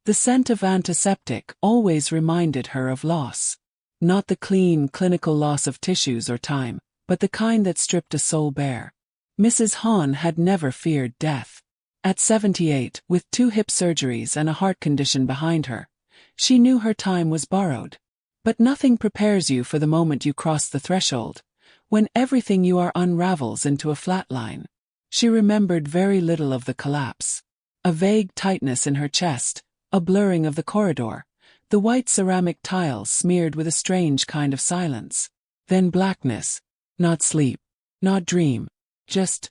The scent of antiseptic always reminded her of loss. Not the clean, clinical loss of tissues or time, but the kind that stripped a soul bare. Mrs. Hahn had never feared death. At 78, with 2 hip surgeries and a heart condition behind her, she knew her time was borrowed. But nothing prepares you for the moment you cross the threshold, when everything you are unravels into a flat line. She remembered very little of the collapse. A vague tightness in her chest, a blurring of the corridor, the white ceramic tiles smeared with a strange kind of silence. Then blackness. Not sleep. Not dream. Just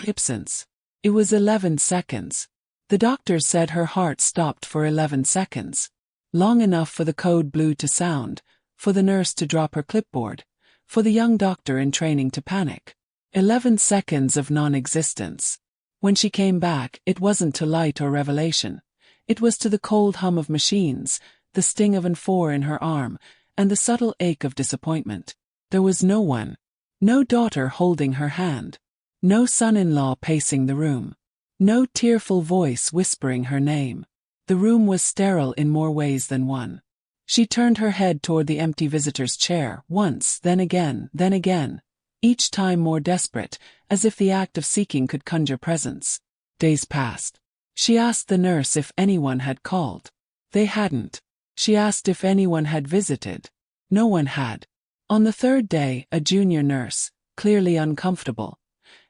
absence. It was 11 seconds. The doctor said her heart stopped for 11 seconds. Long enough for the code blue to sound, for the nurse to drop her clipboard, for the young doctor in training to panic. 11 seconds of non-existence. When she came back, it wasn't to light or revelation. It was to the cold hum of machines, the sting of an 4 in her arm, and the subtle ache of disappointment. There was no one. No daughter holding her hand. No son-in-law pacing the room. No tearful voice whispering her name. The room was sterile in more ways than one. She turned her head toward the empty visitor's chair, once, then again, each time more desperate, as if the act of seeking could conjure presence. Days passed. She asked the nurse if anyone had called. They hadn't. She asked if anyone had visited. No one had. On the 3rd day, a junior nurse, clearly uncomfortable,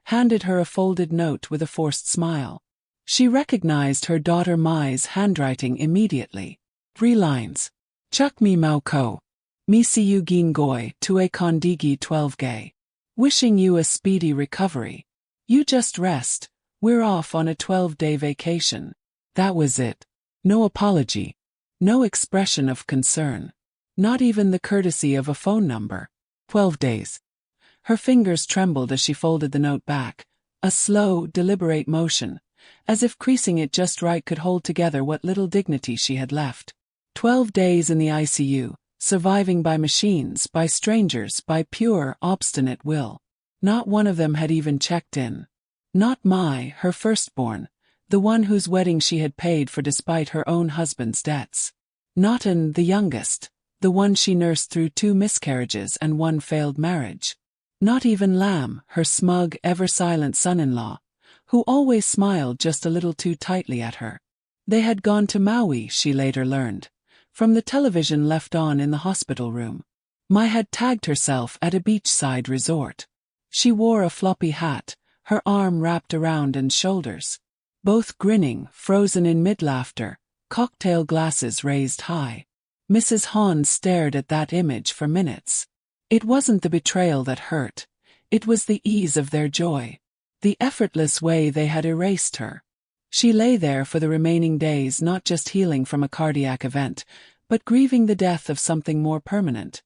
handed her a folded note with a forced smile. She recognized her daughter Mai's handwriting immediately. 3 lines. Chuk mi mau ko. Mi si yu gin goi tue kondigi 12 gay. Wishing you a speedy recovery. You just rest. We're off on a 12-day vacation. That was it. No apology. No expression of concern. Not even the courtesy of a phone number. 12 days. Her fingers trembled as she folded the note back, a slow, deliberate motion, as if creasing it just right could hold together what little dignity she had left. 12 days in the ICU, surviving by machines, by strangers, by pure, obstinate will. Not one of them had even checked in. Not Mai, her firstborn, the one whose wedding she had paid for despite her own husband's debts. Not An, the youngest, the one she nursed through 2 miscarriages and 1 failed marriage. Not even Lam, her smug, ever-silent son-in-law, who always smiled just a little too tightly at her. They had gone to Maui, she later learned, from the television left on in the hospital room. Mai had tagged herself at a beachside resort. She wore a floppy hat, her arm wrapped around An's shoulders. Both grinning, frozen in mid-laughter, cocktail glasses raised high. Mrs. Hahn stared at that image for minutes. It wasn't the betrayal that hurt. It was the ease of their joy. The effortless way they had erased her. She lay there for the remaining days, not just healing from a cardiac event, but grieving the death of something more permanent.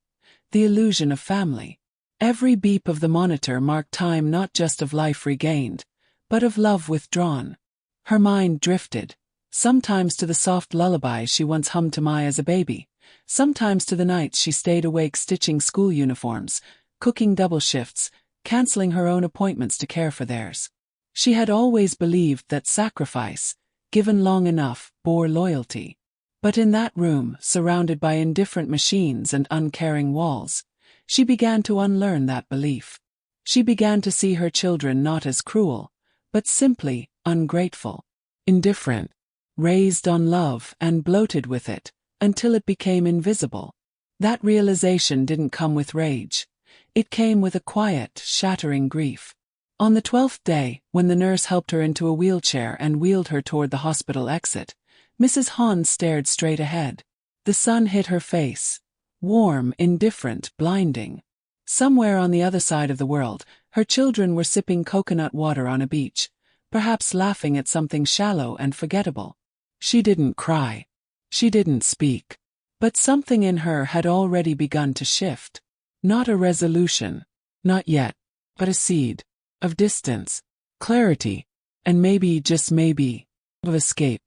The illusion of family. Every beep of the monitor marked time not just of life regained, but of love withdrawn. Her mind drifted, sometimes to the soft lullabies she once hummed to Mai as a baby, sometimes to the nights she stayed awake stitching school uniforms, cooking double shifts, canceling her own appointments to care for theirs. She had always believed that sacrifice, given long enough, bore loyalty. But in that room, surrounded by indifferent machines and uncaring walls, she began to unlearn that belief. She began to see her children not as cruel, but simply ungrateful, indifferent, raised on love and bloated with it, until it became invisible. That realization didn't come with rage. It came with a quiet, shattering grief. On the 12th day, when the nurse helped her into a wheelchair and wheeled her toward the hospital exit, Mrs. Hahn stared straight ahead. The sun hit her face. Warm, indifferent, blinding. Somewhere on the other side of the world, her children were sipping coconut water on a beach, perhaps laughing at something shallow and forgettable. She didn't cry. She didn't speak. But something in her had already begun to shift. Not a resolution. Not yet. But a seed. Of distance. Clarity. And maybe, just maybe, of escape.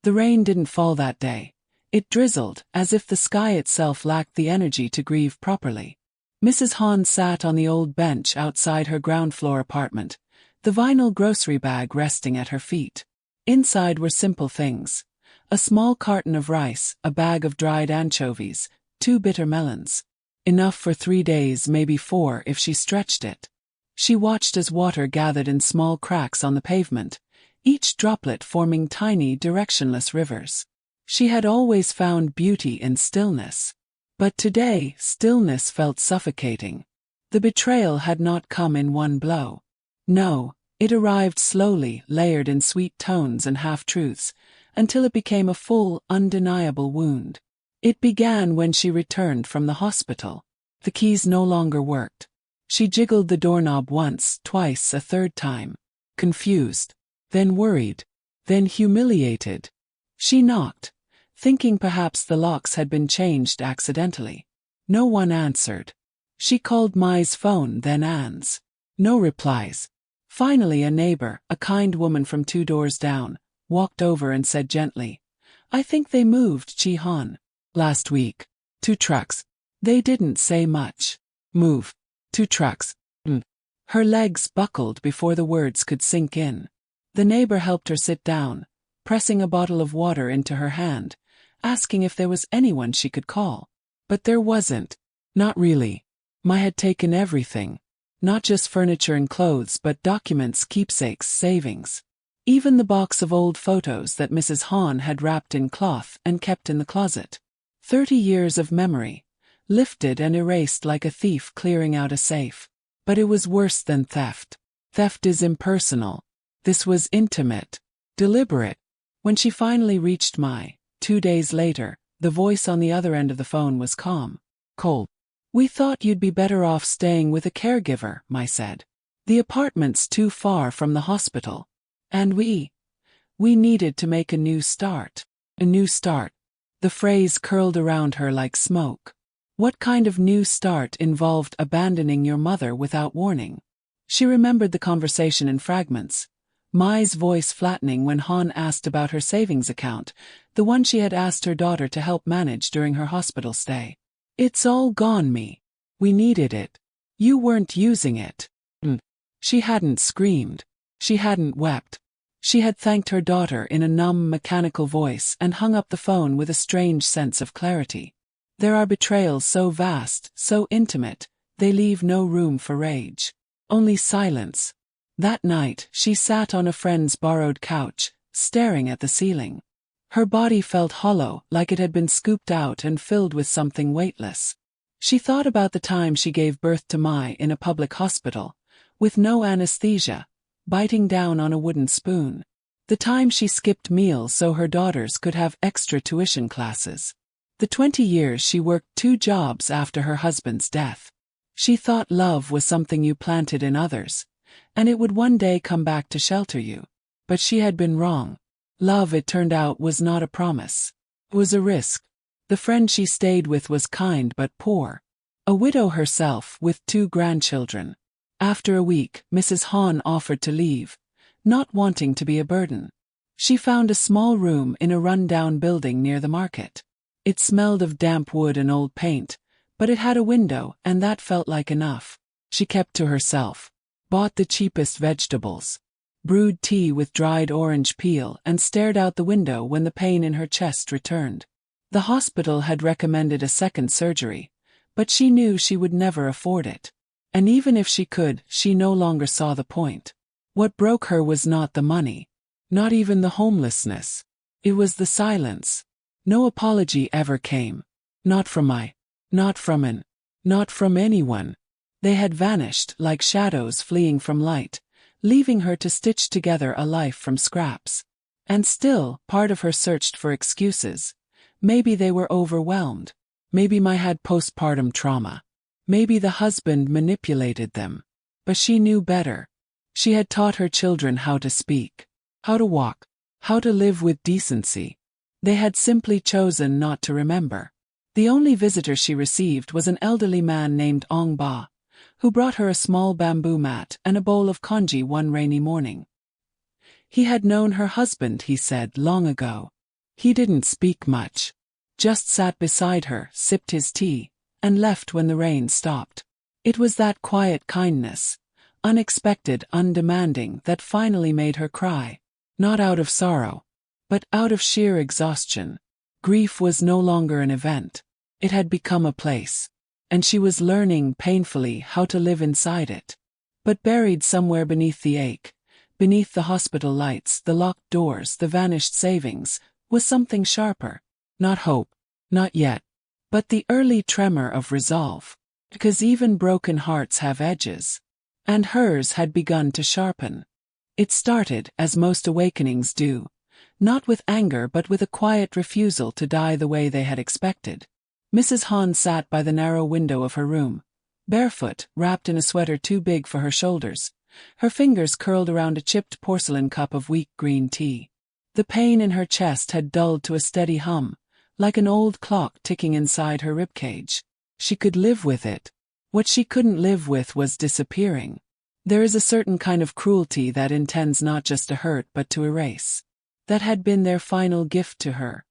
The rain didn't fall that day. It drizzled, as if the sky itself lacked the energy to grieve properly. Mrs. Hahn sat on the old bench outside her ground-floor apartment, the vinyl grocery bag resting at her feet. Inside were simple things. A small carton of rice, a bag of dried anchovies, 2 bitter melons. Enough for 3 days, maybe 4 if she stretched it. She watched as water gathered in small cracks on the pavement, each droplet forming tiny, directionless rivers. She had always found beauty in stillness. But today, stillness felt suffocating. The betrayal had not come in one blow. No, it arrived slowly, layered in sweet tones and half-truths, until it became a full, undeniable wound. It began when she returned from the hospital. The keys no longer worked. She jiggled the doorknob once, twice, a third time. Confused. Then worried. Then humiliated. She knocked, thinking perhaps the locks had been changed accidentally. No one answered. She called Mai's phone, then Anne's. No replies. Finally a neighbor, a kind woman from 2 doors down, walked over and said gently, "I think they moved Chi-Han last week. 2 trucks. They didn't say much. Move. 2 trucks. Her legs buckled before the words could sink in. The neighbor helped her sit down, pressing a bottle of water into her hand, asking if there was anyone she could call. But there wasn't. Not really. Mai had taken everything. Not just furniture and clothes, but documents, keepsakes, savings. Even the box of old photos that Mrs. Han had wrapped in cloth and kept in the closet. 30 years of memory, lifted and erased like a thief clearing out a safe. But it was worse than theft. Theft is impersonal. This was intimate, deliberate. When she finally reached Mai, 2 days later, the voice on the other end of the phone was calm. "Cold. We thought you'd be better off staying with a caregiver," Mai said. "The apartment's too far from the hospital. And we needed to make a new start." A new start. The phrase curled around her like smoke. What kind of new start involved abandoning your mother without warning? She remembered the conversation in fragments. Mai's voice flattening when Han asked about her savings account, the one she had asked her daughter to help manage during her hospital stay. "It's all gone, me. We needed it. You weren't using it." She hadn't screamed. She hadn't wept. She had thanked her daughter in a numb, mechanical voice and hung up the phone with a strange sense of clarity. There are betrayals so vast, so intimate, they leave no room for rage. Only silence. That night, she sat on a friend's borrowed couch, staring at the ceiling. Her body felt hollow, like it had been scooped out and filled with something weightless. She thought about the time she gave birth to Mai in a public hospital, with no anesthesia, biting down on a wooden spoon. The time she skipped meals so her daughters could have extra tuition classes. The 20 years she worked 2 jobs after her husband's death. She thought love was something you planted in others, and it would one day come back to shelter you. But she had been wrong. Love, it turned out, was not a promise. It was a risk. The friend she stayed with was kind but poor. A widow herself with 2 grandchildren. After a week, Mrs. Han offered to leave, not wanting to be a burden. She found a small room in a run-down building near the market. It smelled of damp wood and old paint, but it had a window, and that felt like enough. She kept to herself, bought the cheapest vegetables, brewed tea with dried orange peel, and stared out the window when the pain in her chest returned. The hospital had recommended a second surgery, but she knew she would never afford it. And even if she could, she no longer saw the point. What broke her was not the money, not even the homelessness. It was the silence. No apology ever came. Not from Mai. Not from An. Not from anyone. They had vanished like shadows fleeing from light, leaving her to stitch together a life from scraps. And still, part of her searched for excuses. Maybe they were overwhelmed. Maybe Mai had postpartum trauma. Maybe the husband manipulated them. But she knew better. She had taught her children how to speak, how to walk, how to live with decency. They had simply chosen not to remember. The only visitor she received was an elderly man named Ong Ba, who brought her a small bamboo mat and a bowl of congee one rainy morning. He had known her husband, he said, long ago. He didn't speak much. Just sat beside her, sipped his tea, and left when the rain stopped. It was that quiet kindness, unexpected, undemanding, that finally made her cry. Not out of sorrow. But out of sheer exhaustion, grief was no longer an event. It had become a place. And she was learning painfully how to live inside it. But buried somewhere beneath the ache, beneath the hospital lights, the locked doors, the vanished savings, was something sharper. Not hope. Not yet. But the early tremor of resolve. Because even broken hearts have edges. And hers had begun to sharpen. It started, as most awakenings do, not with anger but with a quiet refusal to die the way they had expected. Mrs. Hahn sat by the narrow window of her room, barefoot, wrapped in a sweater too big for her shoulders, her fingers curled around a chipped porcelain cup of weak green tea. The pain in her chest had dulled to a steady hum, like an old clock ticking inside her ribcage. She could live with it. What she couldn't live with was disappearing. There is a certain kind of cruelty that intends not just to hurt but to erase. That had been their final gift to her.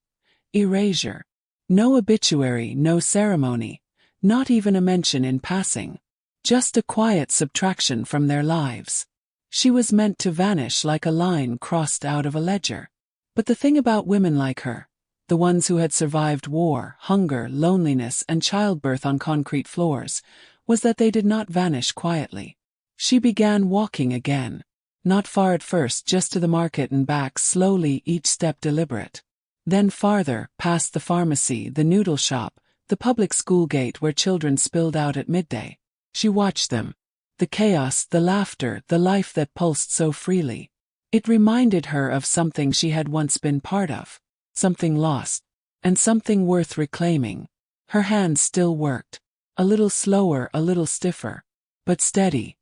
Erasure. No obituary, no ceremony, not even a mention in passing. Just a quiet subtraction from their lives. She was meant to vanish like a line crossed out of a ledger. But the thing about women like her, the ones who had survived war, hunger, loneliness, and childbirth on concrete floors, was that they did not vanish quietly. She began walking again. Not far at first, just to the market and back, slowly, each step deliberate. Then farther, past the pharmacy, the noodle shop, the public school gate where children spilled out at midday. She watched them. The chaos, the laughter, the life that pulsed so freely. It reminded her of something she had once been part of. Something lost. And something worth reclaiming. Her hands still worked. A little slower, a little stiffer. But steady.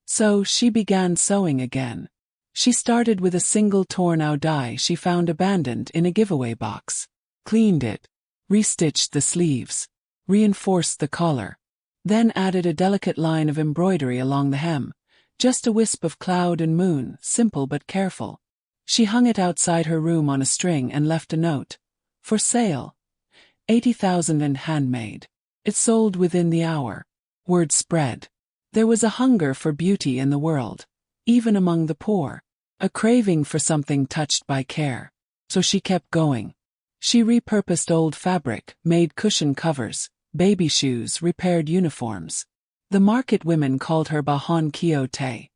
So she began sewing again. She started with a single torn-out die she found abandoned in a giveaway box. Cleaned it. Restitched the sleeves. Reinforced the collar. Then added a delicate line of embroidery along the hem. Just a wisp of cloud and moon, simple but careful. She hung it outside her room on a string and left a note. For sale. 80,000 and handmade. It sold within the hour. Word spread. There was a hunger for beauty in the world, even among the poor. A craving for something touched by care. So she kept going. She repurposed old fabric, made cushion covers, baby shoes, repaired uniforms. The market women called her Bahan Quixote.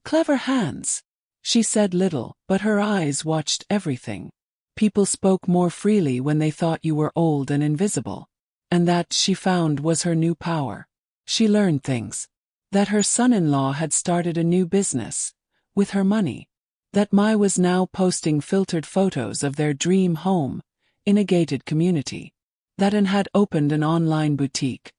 Clever hands. She said little, but her eyes watched everything. People spoke more freely when they thought you were old and invisible. And that, she found, was her new power. She learned things. That her son-in-law had started a new business. With her money. That Mai was now posting filtered photos of their dream home, in a gated community. That Anne had opened an online boutique,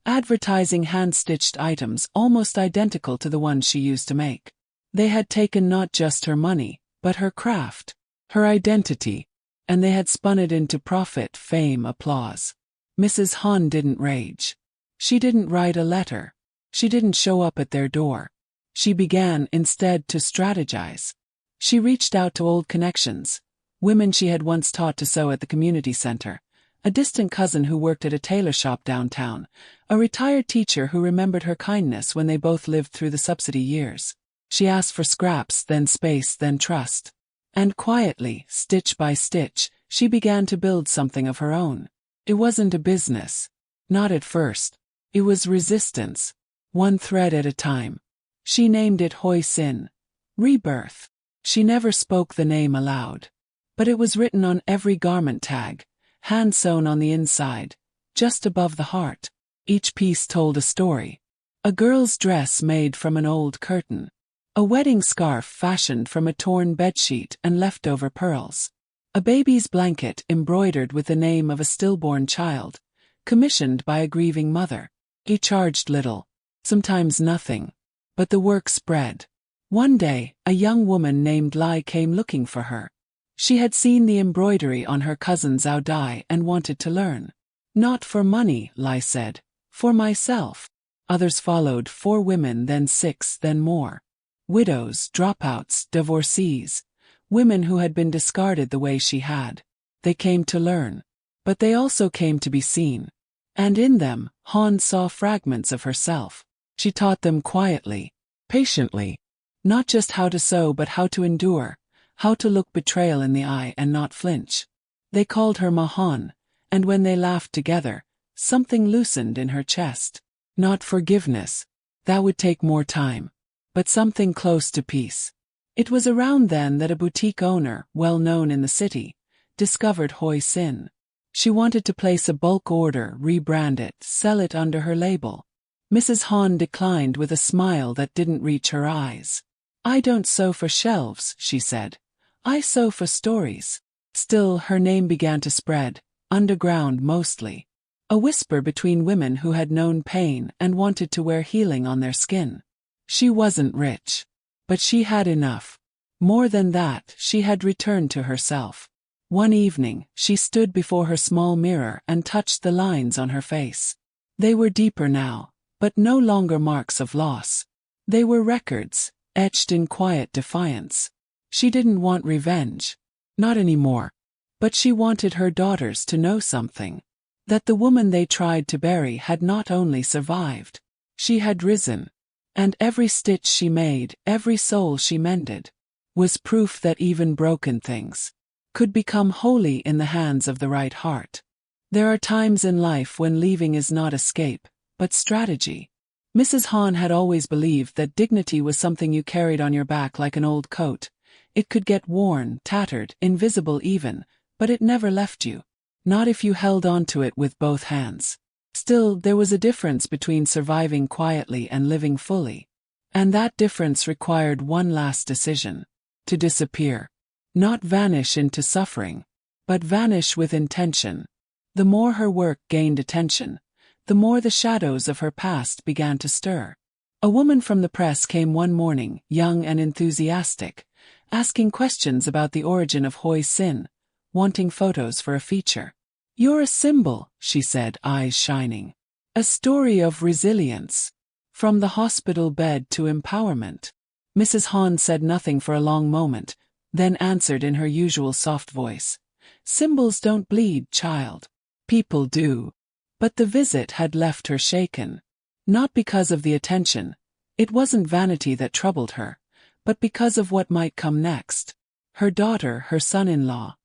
advertising hand-stitched items almost identical to the ones she used to make. They had taken not just her money, but her craft, her identity, and they had spun it into profit, fame, applause. Mrs. Hahn didn't rage. She didn't write a letter. She didn't show up at their door. She began, instead, to strategize. She reached out to old connections, women she had once taught to sew at the community center, a distant cousin who worked at a tailor shop downtown, a retired teacher who remembered her kindness when they both lived through the subsidy years. She asked for scraps, then space, then trust. And quietly, stitch by stitch, she began to build something of her own. It wasn't a business. Not at first. It was resistance. One thread at a time. She named it Hoi Sin. Rebirth. She never spoke the name aloud. But it was written on every garment tag, hand-sewn on the inside, just above the heart. Each piece told a story. A girl's dress made from an old curtain. A wedding scarf fashioned from a torn bedsheet and leftover pearls. A baby's blanket embroidered with the name of a stillborn child, commissioned by a grieving mother. He charged little. Sometimes nothing. But the work spread. One day, a young woman named Lai came looking for her. She had seen the embroidery on her cousin's Audai and wanted to learn. Not for money, Lai said. For myself. Others followed, 4 women, then 6, then more. Widows, dropouts, divorcees. Women who had been discarded the way she had. They came to learn. But they also came to be seen. And in them, Han saw fragments of herself. She taught them quietly, patiently. Not just how to sew but how to endure, how to look betrayal in the eye and not flinch. They called her Mahan, and when they laughed together, something loosened in her chest. Not forgiveness. That would take more time. But something close to peace. It was around then that a boutique owner, well known in the city, discovered Hoi Sin. She wanted to place a bulk order, rebrand it, sell it under her label. Mrs. Han declined with a smile that didn't reach her eyes. "I don't sew for shelves," she said. "I sew for stories." Still, her name began to spread, underground mostly. A whisper between women who had known pain and wanted to wear healing on their skin. She wasn't rich. But she had enough. More than that, she had returned to herself. One evening, she stood before her small mirror and touched the lines on her face. They were deeper now, but no longer marks of loss. They were records, etched in quiet defiance. She didn't want revenge. Not anymore. But she wanted her daughters to know something. That the woman they tried to bury had not only survived. She had risen. And every stitch she made, every soul she mended, was proof that even broken things could become holy in the hands of the right heart. There are times in life when leaving is not escape, but strategy. Mrs. Han had always believed that dignity was something you carried on your back like an old coat. It could get worn, tattered, invisible even, but it never left you. Not if you held on to it with both hands. Still, there was a difference between surviving quietly and living fully. And that difference required one last decision. To disappear. Not vanish into suffering, but vanish with intention. The more her work gained attention, the more the shadows of her past began to stir. A woman from the press came one morning, young and enthusiastic, asking questions about the origin of Hoi Sin, wanting photos for a feature. "You're a symbol," she said, eyes shining. "A story of resilience. From the hospital bed to empowerment." Mrs. Han said nothing for a long moment, then answered in her usual soft voice. "Symbols don't bleed, child. People do." But the visit had left her shaken. Not because of the attention. It wasn't vanity that troubled her, but because of what might come next. Her daughter, her son-in-law.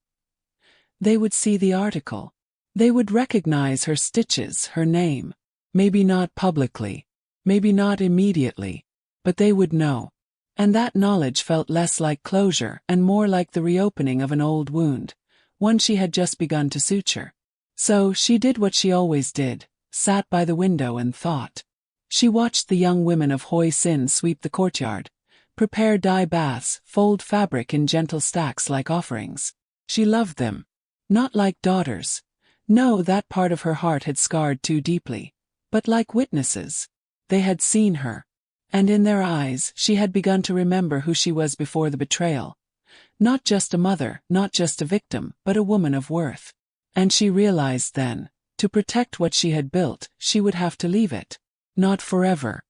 They would see the article. They would recognize her stitches, her name. Maybe not publicly. Maybe not immediately. But they would know. And that knowledge felt less like closure and more like the reopening of an old wound, one she had just begun to suture. So she did what she always did, sat by the window and thought. She watched the young women of Hoi Sin sweep the courtyard, prepare dye baths, fold fabric in gentle stacks like offerings. She loved them. Not like daughters. No, that part of her heart had scarred too deeply. But like witnesses. They had seen her. And in their eyes, she had begun to remember who she was before the betrayal. Not just a mother, not just a victim, but a woman of worth. And she realized then, to protect what she had built, she would have to leave it. Not forever.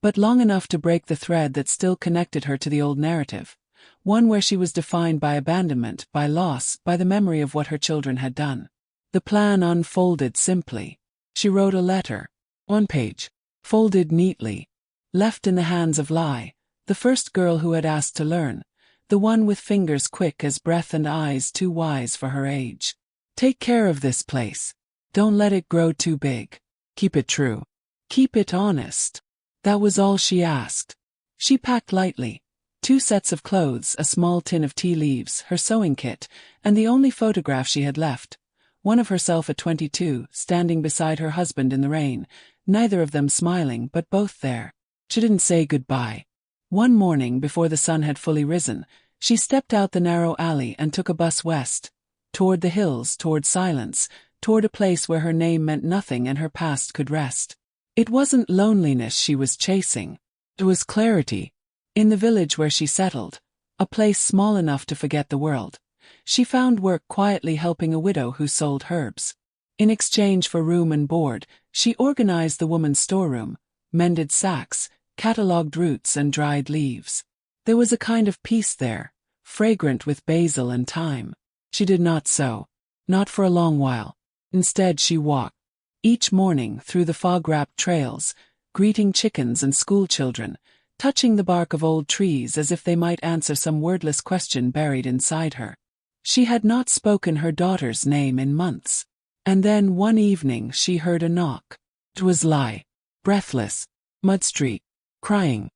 But long enough to break the thread that still connected her to the old narrative. One where she was defined by abandonment, by loss, by the memory of what her children had done. The plan unfolded simply. She wrote a letter. One page. Folded neatly. Left in the hands of Lai, the first girl who had asked to learn, the one with fingers quick as breath and eyes too wise for her age. "Take care of this place. Don't let it grow too big. Keep it true. Keep it honest." That was all she asked. She packed lightly. 2 sets of clothes, a small tin of tea leaves, her sewing kit, and the only photograph she had left. One of herself at 22, standing beside her husband in the rain, neither of them smiling but both there. She didn't say goodbye. One morning before the sun had fully risen, she stepped out the narrow alley and took a bus west. Toward the hills, toward silence, toward a place where her name meant nothing and her past could rest. It wasn't loneliness she was chasing. It was clarity. In the village where she settled, a place small enough to forget the world, she found work quietly helping a widow who sold herbs. In exchange for room and board, she organized the woman's storeroom, mended sacks, catalogued roots and dried leaves. There was a kind of peace there, fragrant with basil and thyme. She did not sew. Not for a long while. Instead she walked. Each morning through the fog-wrapped trails, greeting chickens and schoolchildren, touching the bark of old trees as if they might answer some wordless question buried inside her. She had not spoken her daughter's name in months. And then one evening she heard a knock. It was Lai, breathless, mud-streaked, crying.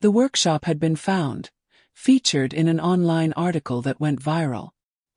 The workshop had been found, featured in an online article that went viral.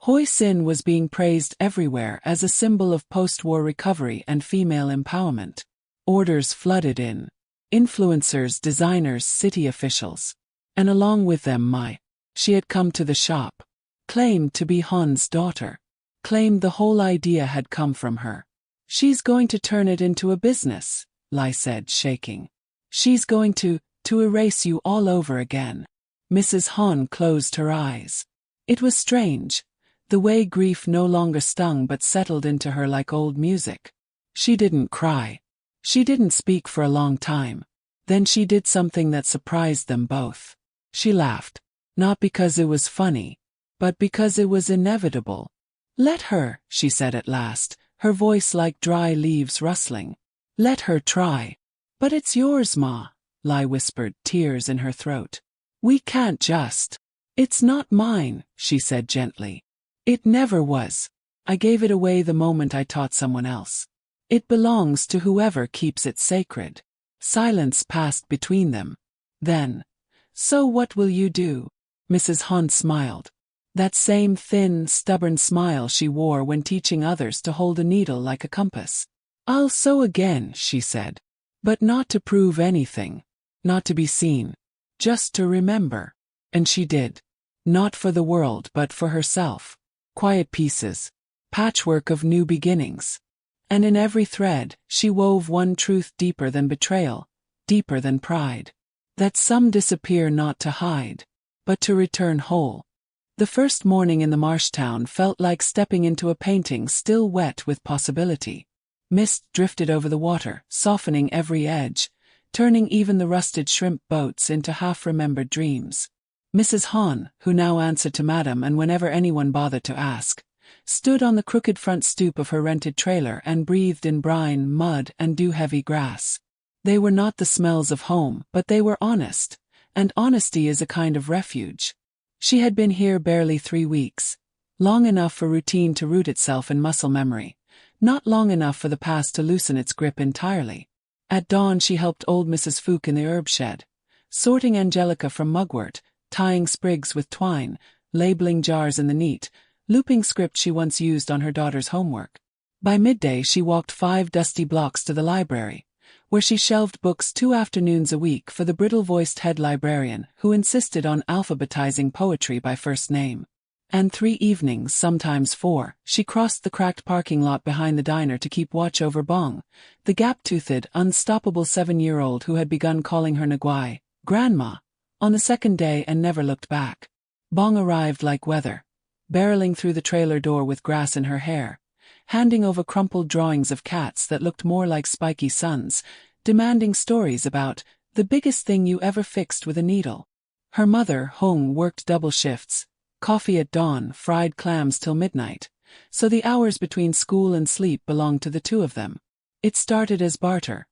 Hoi Sin was being praised everywhere as a symbol of post-war recovery and female empowerment. Orders flooded in. Influencers, designers, city officials. And along with them Mai. She had come to the shop. Claimed to be Han's daughter. Claimed the whole idea had come from her. She's going to turn it into a business, Lai said, shaking. She's going to erase you all over again. Mrs. Han closed her eyes. It was strange, the way grief no longer stung but settled into her like old music. She didn't cry. She didn't speak for a long time. Then she did something that surprised them both. She laughed. Not because it was funny, but because it was inevitable. Let her, she said at last, her voice like dry leaves rustling. Let her try. But it's yours, Ma, Lai whispered, tears in her throat. We can't just. It's not mine, she said gently. It never was. I gave it away the moment I taught someone else. It belongs to whoever keeps it sacred. Silence passed between them. Then, so what will you do? Mrs. Han smiled. That same thin, stubborn smile she wore when teaching others to hold a needle like a compass. I'll sew again, she said. But not to prove anything. Not to be seen. Just to remember. And she did. Not for the world but for herself. Quiet pieces. Patchwork of new beginnings. And in every thread, she wove one truth deeper than betrayal, deeper than pride. That some disappear not to hide, but to return whole. The first morning in the marsh town felt like stepping into a painting still wet with possibility. Mist drifted over the water, softening every edge, turning even the rusted shrimp boats into half-remembered dreams. Mrs. Han, who now answered to Madam and whenever anyone bothered to ask, stood on the crooked front stoop of her rented trailer and breathed in brine, mud, and dew-heavy grass. They were not the smells of home, but they were honest, and honesty is a kind of refuge. She had been here barely 3 weeks, long enough for routine to root itself in muscle memory, not long enough for the past to loosen its grip entirely. At dawn she helped old Mrs. Fook in the herb shed, sorting angelica from mugwort, tying sprigs with twine, labeling jars in the neat, looping script she once used on her daughter's homework. By midday she walked 5 dusty blocks to the library, where she shelved books 2 afternoons a week for the brittle-voiced head librarian who insisted on alphabetizing poetry by first name. And 3 evenings, sometimes 4, she crossed the cracked parking lot behind the diner to keep watch over Bong, the gap-toothed, unstoppable 7-year-old who had begun calling her Nguai, Grandma, on the second day and never looked back. Bong arrived like weather, barreling through the trailer door with grass in her hair, handing over crumpled drawings of cats that looked more like spiky suns, demanding stories about the biggest thing you ever fixed with a needle. Her mother, Hong, worked double shifts, coffee at dawn, fried clams till midnight, so the hours between school and sleep belonged to the 2 of them. It started as barter.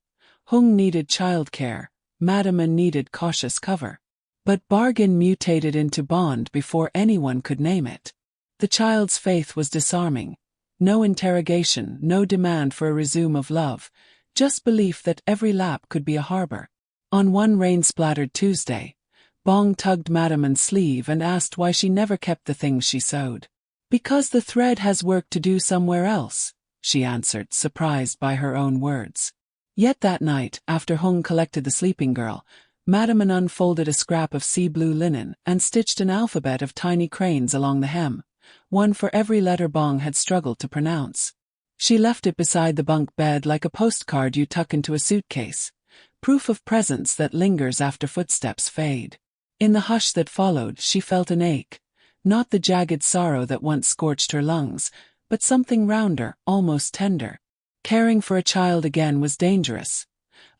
Hong needed childcare, Madam needed cautious cover. But bargain mutated into bond before anyone could name it. The child's faith was disarming. No interrogation, no demand for a resume of love, just belief that every lap could be a harbor. On one rain-splattered Tuesday, Bong tugged Madam's sleeve and asked why she never kept the things she sewed. Because the thread has work to do somewhere else, she answered, surprised by her own words. Yet that night, after Hong collected the sleeping girl, Madam unfolded a scrap of sea blue linen and stitched an alphabet of tiny cranes along the hem, one for every letter Bong had struggled to pronounce. She left it beside the bunk bed like a postcard you tuck into a suitcase, proof of presence that lingers after footsteps fade. In the hush that followed, she felt an ache, not the jagged sorrow that once scorched her lungs, but something rounder, almost tender. Caring for a child again was dangerous.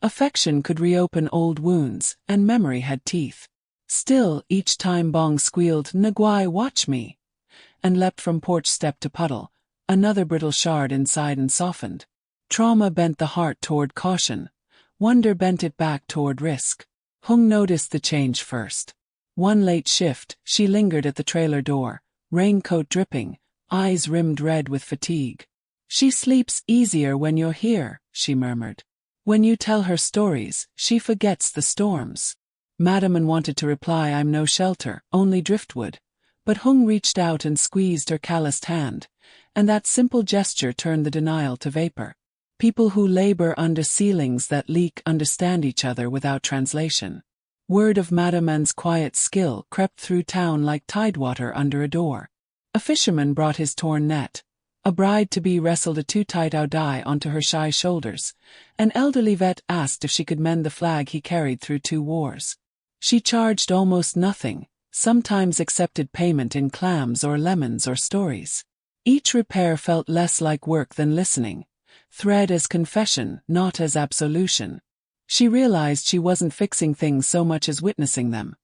Affection could reopen old wounds, and memory had teeth. Still, each time Bong squealed, "Nguai, watch me," and leapt from porch step to puddle, another brittle shard inside and softened. Trauma bent the heart toward caution. Wonder bent it back toward risk. Hung noticed the change first. One late shift, she lingered at the trailer door, raincoat dripping, eyes rimmed red with fatigue. "She sleeps easier when you're here," she murmured. "When you tell her stories, she forgets the storms." Madam wanted to reply, "I'm no shelter, only driftwood." But Hung reached out and squeezed her calloused hand, and that simple gesture turned the denial to vapor. People who labor under ceilings that leak understand each other without translation. Word of Madam N's quiet skill crept through town like tidewater under a door. A fisherman brought his torn net. A bride-to-be wrestled a too-tight audai onto her shy shoulders. An elderly vet asked if she could mend the flag he carried through 2 wars. She charged almost nothing, sometimes accepted payment in clams or lemons or stories. Each repair felt less like work than listening. Thread as confession, not as absolution. She realized she wasn't fixing things so much as witnessing them,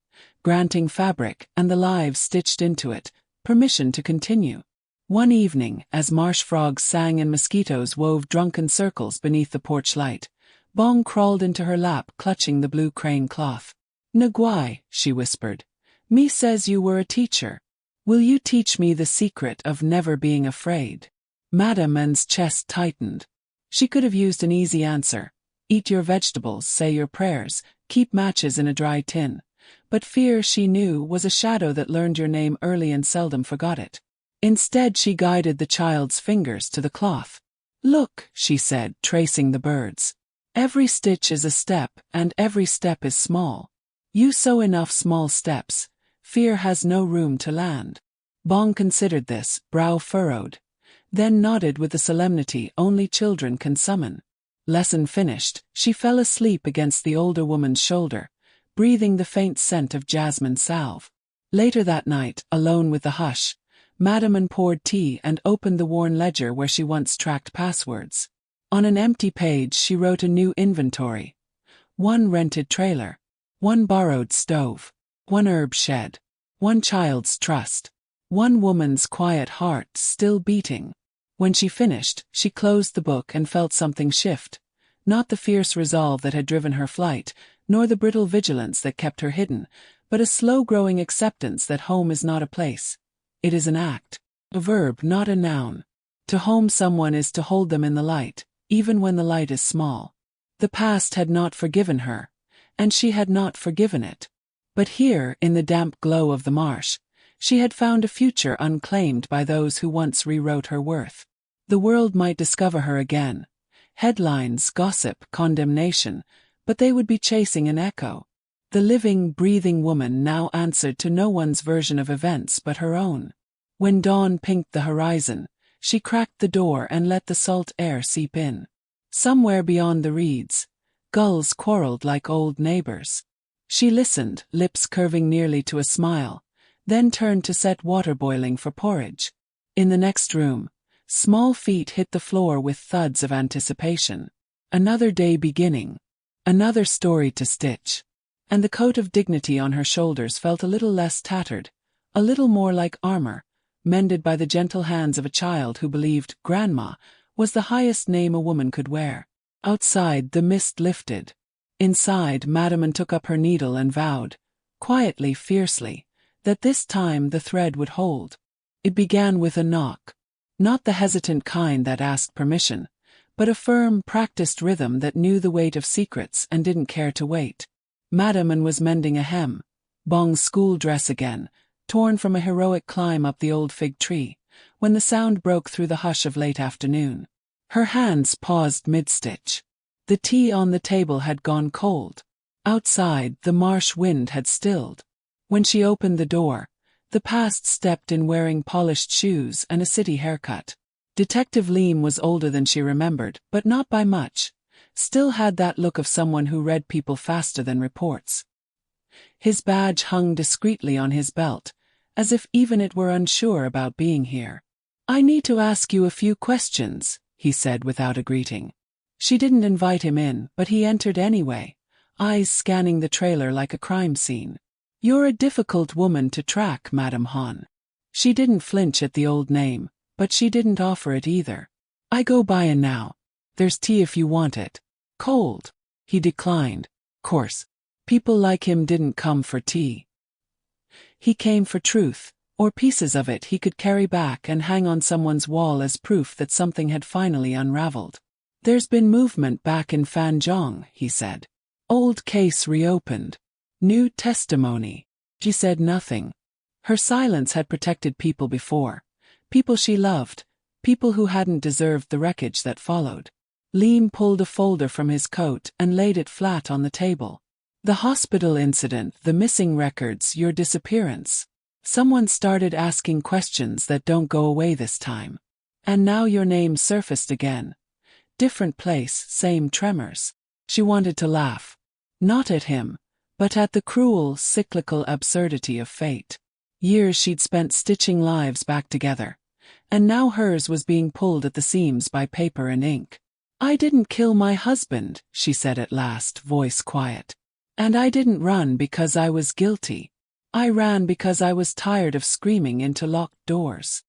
granting fabric and the lives stitched into it permission to continue. One evening, as marsh frogs sang and mosquitoes wove drunken circles beneath the porch light, Bong crawled into her lap clutching the blue crane cloth. "Nguai," she whispered. "Me says you were a teacher. Will you teach me the secret of never being afraid?" Madam N's chest tightened. She could have used an easy answer. Eat your vegetables, say your prayers, keep matches in a dry tin. But fear, she knew, was a shadow that learned your name early and seldom forgot it. Instead, she guided the child's fingers to the cloth. "Look," she said, tracing the birds. "Every stitch is a step, and every step is small. You sew enough small steps, fear has no room to land." Bong considered this, brow furrowed, then nodded with the solemnity only children can summon. Lesson finished, she fell asleep against the older woman's shoulder, breathing the faint scent of jasmine salve. Later that night, alone with the hush, Madam N poured tea and opened the worn ledger where she once tracked passwords. On an empty page she wrote a new inventory. 1 rented trailer. 1 borrowed stove. 1 herb shed. 1 child's trust. 1 woman's quiet heart still beating. When she finished, she closed the book and felt something shift. Not the fierce resolve that had driven her flight, nor the brittle vigilance that kept her hidden, but a slow-growing acceptance that home is not a place. It is an act. A verb, not a noun. To home someone is to hold them in the light, even when the light is small. The past had not forgiven her, and she had not forgiven it. But here, in the damp glow of the marsh, she had found a future unclaimed by those who once rewrote her worth. The world might discover her again. Headlines, gossip, condemnation, but they would be chasing an echo. The living, breathing woman now answered to no one's version of events but her own. When dawn pinked the horizon, she cracked the door and let the salt air seep in. Somewhere beyond the reeds, gulls quarreled like old neighbors. She listened, lips curving nearly to a smile, then turned to set water boiling for porridge. In the next room, small feet hit the floor with thuds of anticipation. Another day beginning. Another story to stitch. And the coat of dignity on her shoulders felt a little less tattered, a little more like armor, mended by the gentle hands of a child who believed Grandma was the highest name a woman could wear. Outside, the mist lifted. Inside, Madam N took up her needle and vowed, quietly, fiercely, that this time the thread would hold. It began with a knock. Not the hesitant kind that asked permission, but a firm, practiced rhythm that knew the weight of secrets and didn't care to wait. Madam N was mending a hem, Bong's school dress again, torn from a heroic climb up the old fig tree, when the sound broke through the hush of late afternoon. Her hands paused mid-stitch. The tea on the table had gone cold. Outside, the marsh wind had stilled. When she opened the door, the past stepped in wearing polished shoes and a city haircut. Detective Leem was older than she remembered, but not by much. Still had that look of someone who read people faster than reports. His badge hung discreetly on his belt, as if even it were unsure about being here. "I need to ask you a few questions," he said without a greeting. She didn't invite him in, but he entered anyway, eyes scanning the trailer like a crime scene. "You're a difficult woman to track, Madam Han." She didn't flinch at the old name, but she didn't offer it either. "I go byin' now. There's tea if you want it." "Cold." He declined. "Course." People like him didn't come for tea. He came for truth, or pieces of it he could carry back and hang on someone's wall as proof that something had finally unraveled. There's been movement back in Fanjong, he said. Old case reopened. New testimony. She said nothing. Her silence had protected people before. People she loved. People who hadn't deserved the wreckage that followed. Liam pulled a folder from his coat and laid it flat on the table. The hospital incident, the missing records, your disappearance. Someone started asking questions that don't go away this time. And now your name surfaced again. Different place, same tremors. She wanted to laugh. Not at him, but at the cruel, cyclical absurdity of fate. Years she'd spent stitching lives back together. And now hers was being pulled at the seams by paper and ink. I didn't kill my husband, she said at last, voice quiet. And I didn't run because I was guilty. I ran because I was tired of screaming into locked doors.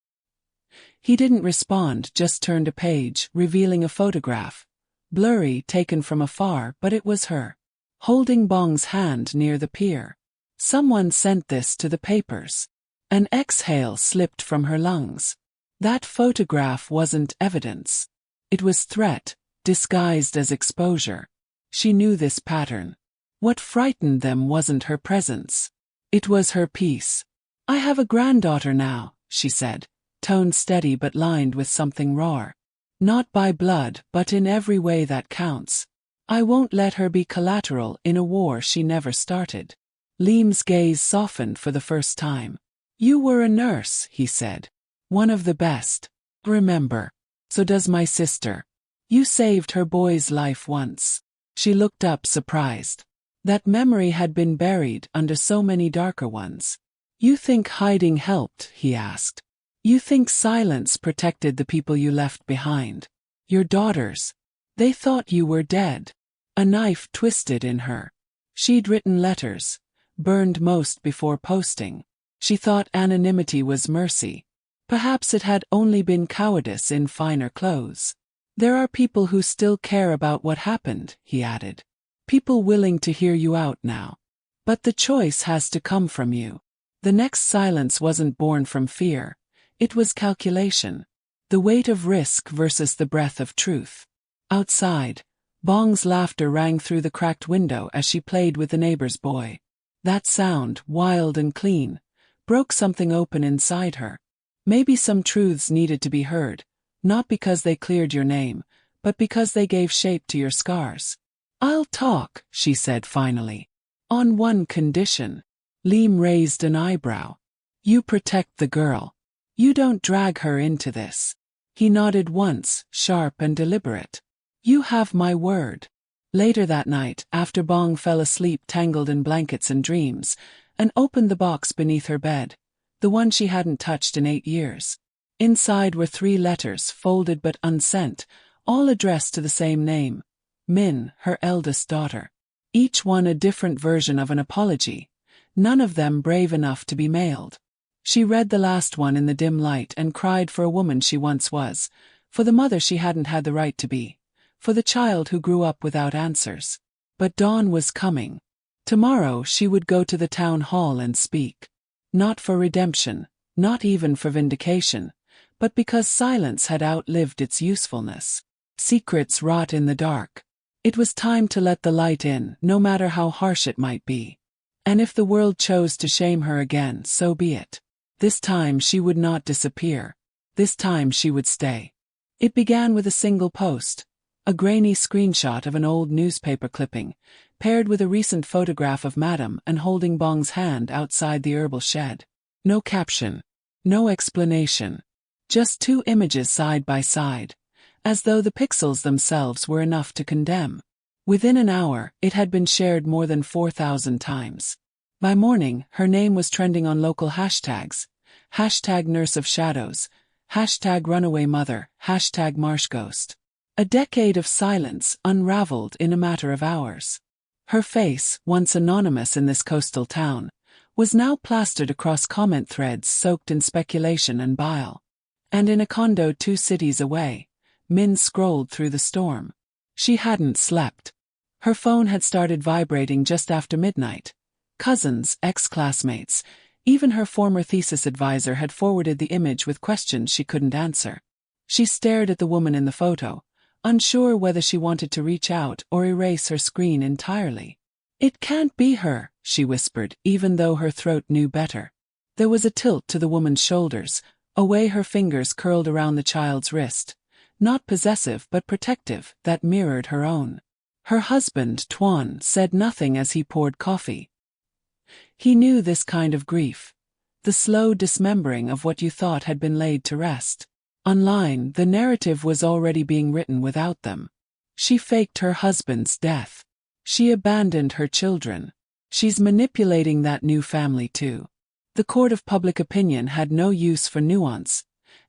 He didn't respond, just turned a page, revealing a photograph. Blurry, taken from afar, but it was her. Holding Bong's hand near the pier. Someone sent this to the papers. An exhale slipped from her lungs. That photograph wasn't evidence. It was threat, disguised as exposure. She knew this pattern. What frightened them wasn't her presence. It was her peace. I have a granddaughter now, she said, tone steady but lined with something raw. Not by blood, but in every way that counts. I won't let her be collateral in a war she never started. Liam's gaze softened for the first time. You were a nurse, he said. One of the best. Remember. So does my sister. You saved her boy's life once. She looked up surprised. That memory had been buried under so many darker ones. You think hiding helped, he asked. You think silence protected the people you left behind. Your daughters. They thought you were dead. A knife twisted in her. She'd written letters, burned most before posting. She thought anonymity was mercy. Perhaps it had only been cowardice in finer clothes. There are people who still care about what happened, he added. People willing to hear you out now. But the choice has to come from you. The next silence wasn't born from fear. It was calculation. The weight of risk versus the breath of truth. Outside, Bong's laughter rang through the cracked window as she played with the neighbor's boy. That sound, wild and clean, broke something open inside her. Maybe some truths needed to be heard, not because they cleared your name, but because they gave shape to your scars. I'll talk, she said finally. On one condition. Liam raised an eyebrow. You protect the girl. You don't drag her into this. He nodded once, sharp and deliberate. You have my word. Later that night, after Bong fell asleep tangled in blankets and dreams, and opened the box beneath her bed, the one she hadn't touched in 8 years. Inside were 3 letters, folded but unsent, all addressed to the same name. Min, her eldest daughter. Each one a different version of an apology, none of them brave enough to be mailed. She read the last one in the dim light and cried for a woman she once was, for the mother she hadn't had the right to be, for the child who grew up without answers. But dawn was coming. Tomorrow she would go to the town hall and speak. Not for redemption, not even for vindication, but because silence had outlived its usefulness. Secrets rot in the dark. It was time to let the light in, no matter how harsh it might be. And if the world chose to shame her again, so be it. This time she would not disappear. This time she would stay. It began with a single post, a grainy screenshot of an old newspaper clipping, paired with a recent photograph of Madame and holding Bong's hand outside the herbal shed. No caption. No explanation. Just 2 images side by side, as though the pixels themselves were enough to condemn. Within an hour, it had been shared more than 4,000 times. By morning, her name was trending on local hashtags. Hashtag Nurse of Shadows. Hashtag Runaway Mother. Hashtag Marshghost. A decade of silence unraveled in a matter of hours. Her face, once anonymous in this coastal town, was now plastered across comment threads soaked in speculation and bile. And in a condo 2 cities away, Min scrolled through the storm. She hadn't slept. Her phone had started vibrating just after midnight. Cousins, ex-classmates, even her former thesis advisor had forwarded the image with questions she couldn't answer. She stared at the woman in the photo, unsure whether she wanted to reach out or erase her screen entirely. "It can't be her," she whispered, even though her throat knew better. There was a tilt to the woman's shoulders, a way her fingers curled around the child's wrist, not possessive but protective, that mirrored her own. Her husband, Tuan, said nothing as he poured coffee. He knew this kind of grief, the slow dismembering of what you thought had been laid to rest. Online, the narrative was already being written without them. She faked her husband's death. She abandoned her children. She's manipulating that new family too. The court of public opinion had no use for nuance,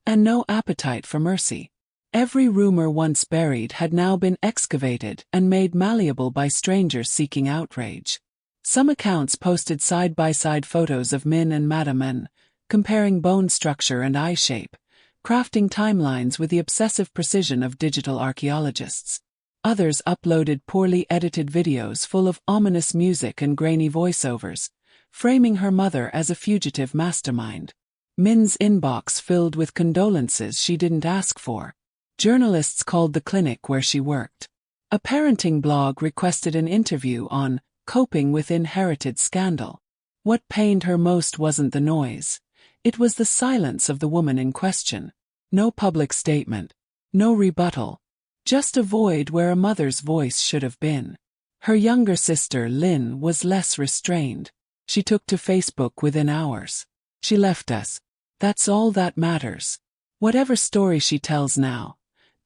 and no appetite for mercy. Every rumor once buried had now been excavated and made malleable by strangers seeking outrage. Some accounts posted side-by-side photos of Min and Madam N, comparing bone structure and eye shape, crafting timelines with the obsessive precision of digital archaeologists. Others uploaded poorly edited videos full of ominous music and grainy voiceovers, framing her mother as a fugitive mastermind. Min's inbox filled with condolences she didn't ask for. Journalists called the clinic where she worked. A parenting blog requested an interview on coping with inherited scandal. What pained her most wasn't the noise. It was the silence of the woman in question. No public statement. No rebuttal. Just a void where a mother's voice should have been. Her younger sister, Lynn, was less restrained. She took to Facebook within hours. "She left us. That's all that matters. Whatever story she tells now,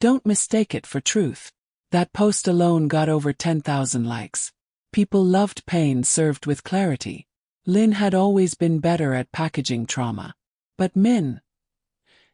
don't mistake it for truth." That post alone got over 10,000 likes. People loved pain served with clarity. Lynn had always been better at packaging trauma. But Min,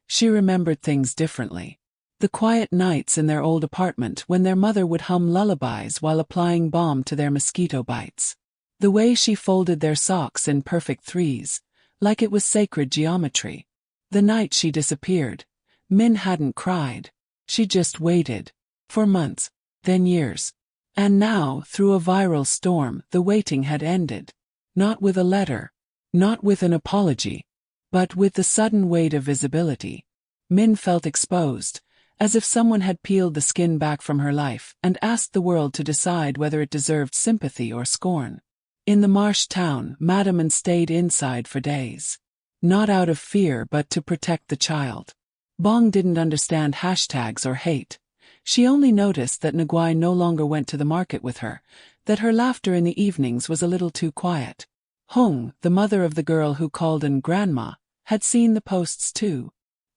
she remembered things differently. The quiet nights in their old apartment when their mother would hum lullabies while applying balm to their mosquito bites. The way she folded their socks in perfect threes, like it was sacred geometry. The night she disappeared, Min hadn't cried. She just waited. For months, then years. And now, through a viral storm, the waiting had ended. Not with a letter, not with an apology, but with the sudden weight of visibility. Min felt exposed, as if someone had peeled the skin back from her life and asked the world to decide whether it deserved sympathy or scorn. In the marsh town, Madam N stayed inside for days. Not out of fear but to protect the child. Bong didn't understand hashtags or hate. She only noticed that Nguai no longer went to the market with her, that her laughter in the evenings was a little too quiet. Hung, the mother of the girl who called N grandma, had seen the posts too.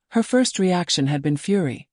Her first reaction had been fury.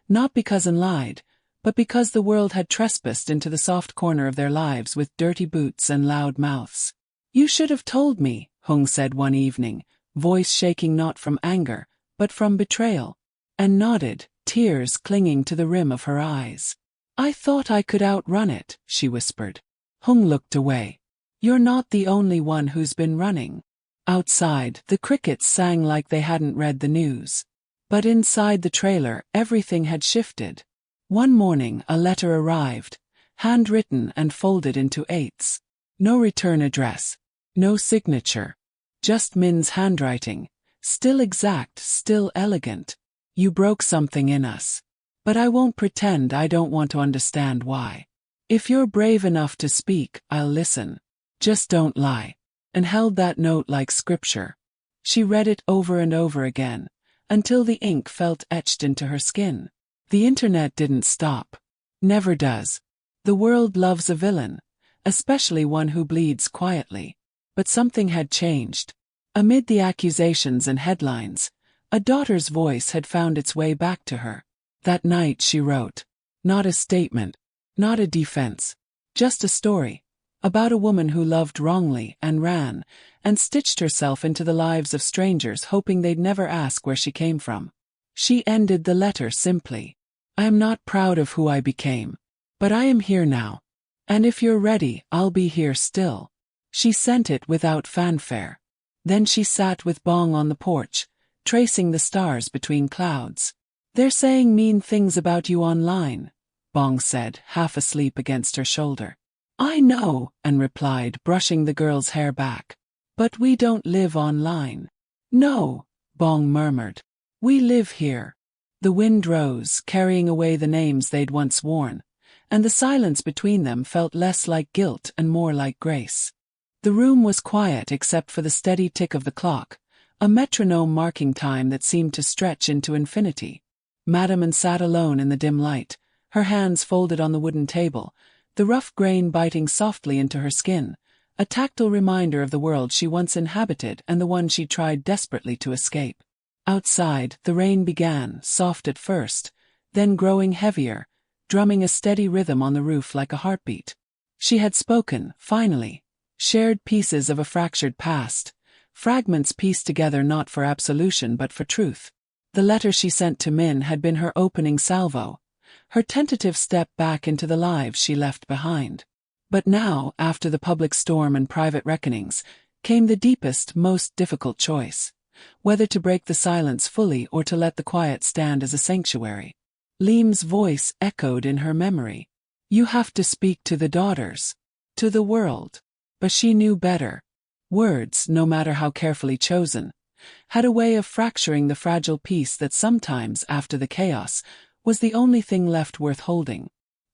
Not because N lied, but because the world had trespassed into the soft corner of their lives with dirty boots and loud mouths. "You should have told me," Hung said one evening, voice shaking not from anger, but from betrayal. And nodded, tears clinging to the rim of her eyes. "I thought I could outrun it," she whispered. Hung looked away. "You're not the only one who's been running." Outside, the crickets sang like they hadn't read the news. But inside the trailer, everything had shifted. One morning, a letter arrived, handwritten and folded into eighths. No return address. No signature. Just Min's handwriting. Still exact, still elegant. "You broke something in us. But I won't pretend I don't want to understand why. If you're brave enough to speak, I'll listen. Just don't lie." And held that note like scripture. She read it over and over again, until the ink felt etched into her skin. The internet didn't stop. Never does. The world loves a villain, especially one who bleeds quietly. But something had changed. Amid the accusations and headlines, a daughter's voice had found its way back to her. That night she wrote. Not a statement. Not a defense. Just a story. About a woman who loved wrongly and ran, and stitched herself into the lives of strangers hoping they'd never ask where she came from. She ended the letter simply. "I am not proud of who I became. But I am here now. And if you're ready, I'll be here still." She sent it without fanfare. Then she sat with Bong on the porch, tracing the stars between clouds. "They're saying mean things about you online," Bong said, half asleep against her shoulder. "I know," Anne replied, brushing the girl's hair back. "But we don't live online." "No," Bong murmured. "We live here." The wind rose, carrying away the names they'd once worn, and the silence between them felt less like guilt and more like grace. The room was quiet except for the steady tick of the clock, a metronome marking time that seemed to stretch into infinity. Madame Anne sat alone in the dim light, her hands folded on the wooden table, the rough grain biting softly into her skin, a tactile reminder of the world she once inhabited and the one she tried desperately to escape. Outside, the rain began, soft at first, then growing heavier, drumming a steady rhythm on the roof like a heartbeat. She had spoken, finally, shared pieces of a fractured past, fragments pieced together not for absolution but for truth. The letter she sent to Min had been her opening salvo, her tentative step back into the lives she left behind. But now, after the public storm and private reckonings, came the deepest, most difficult choice: whether to break the silence fully or to let the quiet stand as a sanctuary. Liam's voice echoed in her memory. "You have to speak to the daughters. To the world." But she knew better. Words, no matter how carefully chosen, had a way of fracturing the fragile peace that sometimes, after the chaos, was the only thing left worth holding.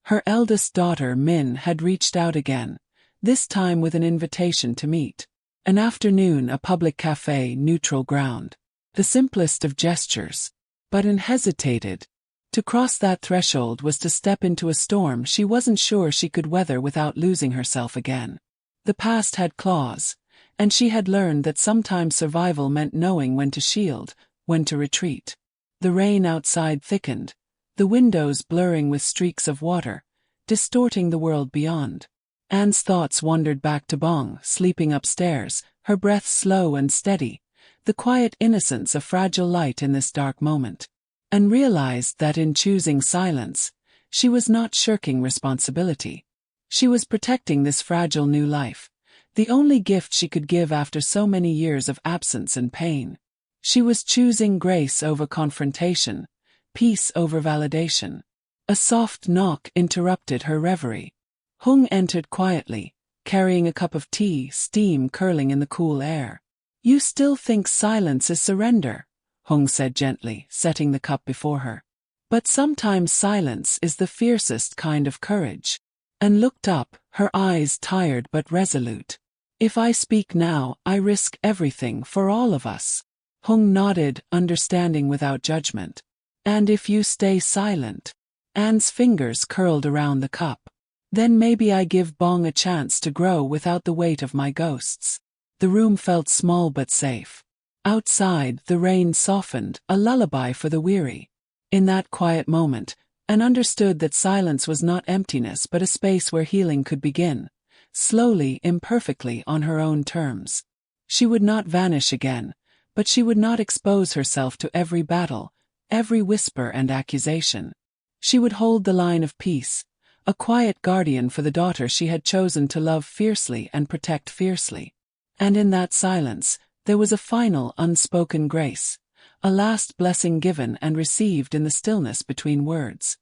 Her eldest daughter, Min, had reached out again, this time with an invitation to meet. An afternoon, a public cafe, neutral ground. The simplest of gestures. But Anne hesitated. To cross that threshold was to step into a storm she wasn't sure she could weather without losing herself again. The past had claws, and she had learned that sometimes survival meant knowing when to shield, when to retreat. The rain outside thickened, the windows blurring with streaks of water, distorting the world beyond. Anne's thoughts wandered back to Bong, sleeping upstairs, her breath slow and steady, the quiet innocence a fragile light in this dark moment. And realized that in choosing silence, she was not shirking responsibility. She was protecting this fragile new life, the only gift she could give after so many years of absence and pain. She was choosing grace over confrontation, peace over validation. A soft knock interrupted her reverie. Hung entered quietly, carrying a cup of tea, steam curling in the cool air. "You still think silence is surrender," Hung said gently, setting the cup before her. "But sometimes silence is the fiercest kind of courage." And looked up, her eyes tired but resolute. "If I speak now, I risk everything for all of us." Hung nodded, understanding without judgment. "And if you stay silent?" Anne's fingers curled around the cup. "Then maybe I give Bong a chance to grow without the weight of my ghosts." The room felt small but safe. Outside, the rain softened, a lullaby for the weary. In that quiet moment, Anne understood that silence was not emptiness but a space where healing could begin, slowly, imperfectly, on her own terms. She would not vanish again, but she would not expose herself to every battle, every whisper and accusation. She would hold the line of peace, a quiet guardian for the daughter she had chosen to love fiercely and protect fiercely. And in that silence, there was a final unspoken grace, a last blessing given and received in the stillness between words.